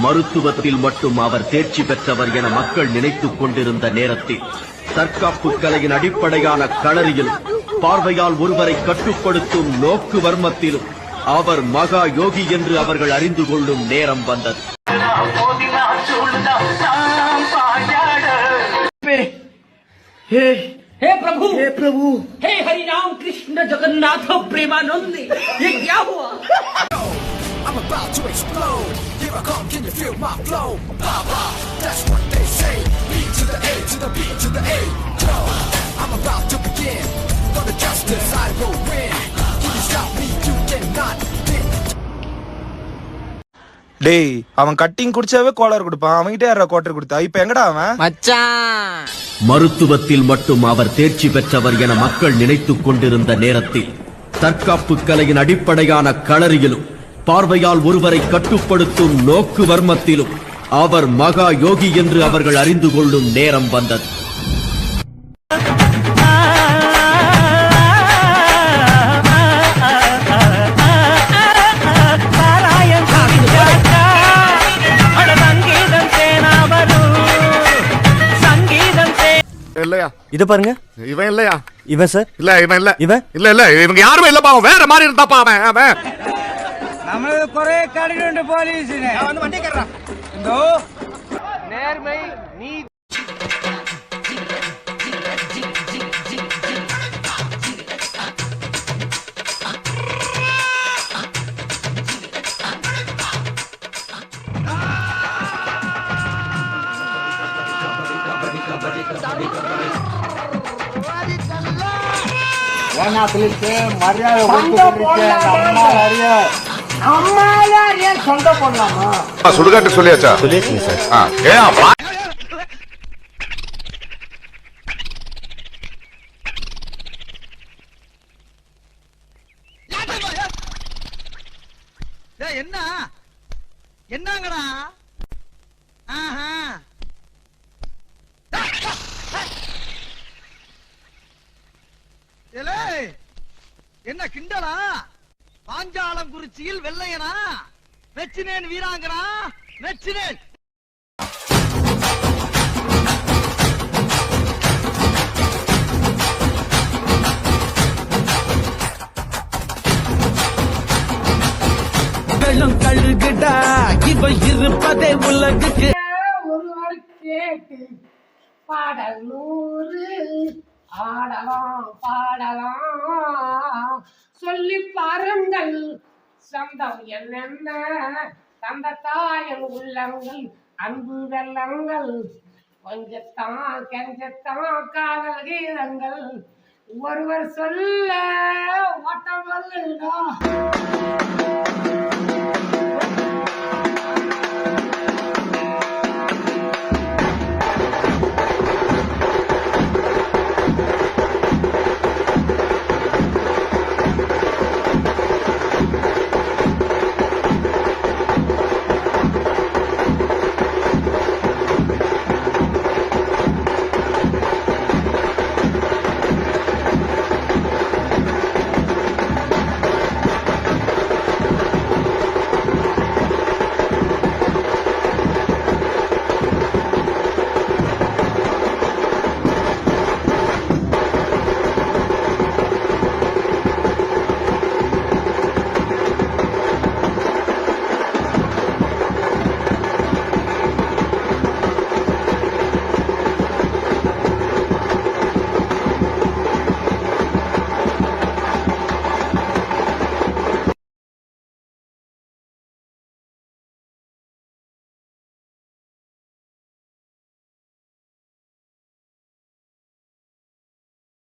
மருத்துவத்தில் மட்டும் அவர் தேர்ச்சி பெற்றவர் என மக்கள் நினைத்துக் கொண்டிருந்த நேரத்தில் தற்காப்பு கலையின் அடிப்படையான களரியிலும் பார்வையால் ஒருவரை கட்டுப்படுத்தும் நோக்கு வர்மத்திலும் அவர் மகா யோகி என்று அவர்கள் அறிந்து கொள்ளும் நேரம் வந்தது. हे प्रभु, हे हरि राम कृष्ण जगन्नाथ प्रेमानंद, ये क्या हुआ? I'm about to explode. Here I come, can you feel my flow? Baba, that's what they say. B to the A to the B to the A. Go. I'm about to begin. For the justice I will win. Can you stop me? You cannot win. டேய் அவன் cutting குடிச்சாவே கோளாறு கொடுப்பான். அவன்கிட்ட யாரா quarter கொடுத்தா? இப்ப எங்கடா அவன்? மச்சான், மருத்துவத்தில் மட்டும் அவர் தேர்ச்சி பெற்றவர் என மக்கள் நினைத்துக் கொண்டிருந்த நேரத்தில் தற்காப்பு கலையின் அடிப்படையான களரியிலும் பார்வையால் ஒருவரை கட்டுப்படுத்தும் நோக்கு வர்மத்திலும் அவர் மகா யோகி என்று அவர்கள் அறிந்து கொள்ளும் நேரம் வந்தது. இல்லையா இத பாருங்க, இவன் இல்லையா? இவன் சார். இல்ல இவன் இல்ல. இவன் இல்ல இல்ல இவங்க யாருமே இல்லப்பா. அவன் வேற மாதிரி இருந்தாப்பா. அவன் നമ്മള് കൊറേ കണ്ടിട്ടുണ്ട് പോലീസിനെ. വണ്ടി കയറാ. എന്തോ നേർമൈ നീ சுடுகாட்டு சொல்லியாச்சா? சொல்லியாச்சுங்க சார். என்ன என்னங்கடா? என்ன கிண்டலா? பாஞ்சாலம் குறிச்சியில் வெள்ளையனா? மெச்சினேன் வீராங்கனா, மெச்சினேன். வெள்ளம் கழுகுடா இவ இருப்பதே உலகுக்கு. ஒருவர் கேட்டு பாடல் 100 ஆடலாம் பாடலாம் சொல்லி பாருங்கள். சொந்தம் என்னென்ன தந்த தாயன் உள்ளங்கள் அன்பு வெள்ளங்கள் கொஞ்சத்தான் கெஞ்சத்தான் காதல் கீதங்கள் ஒருவர் சொல்ல ஓட்டம்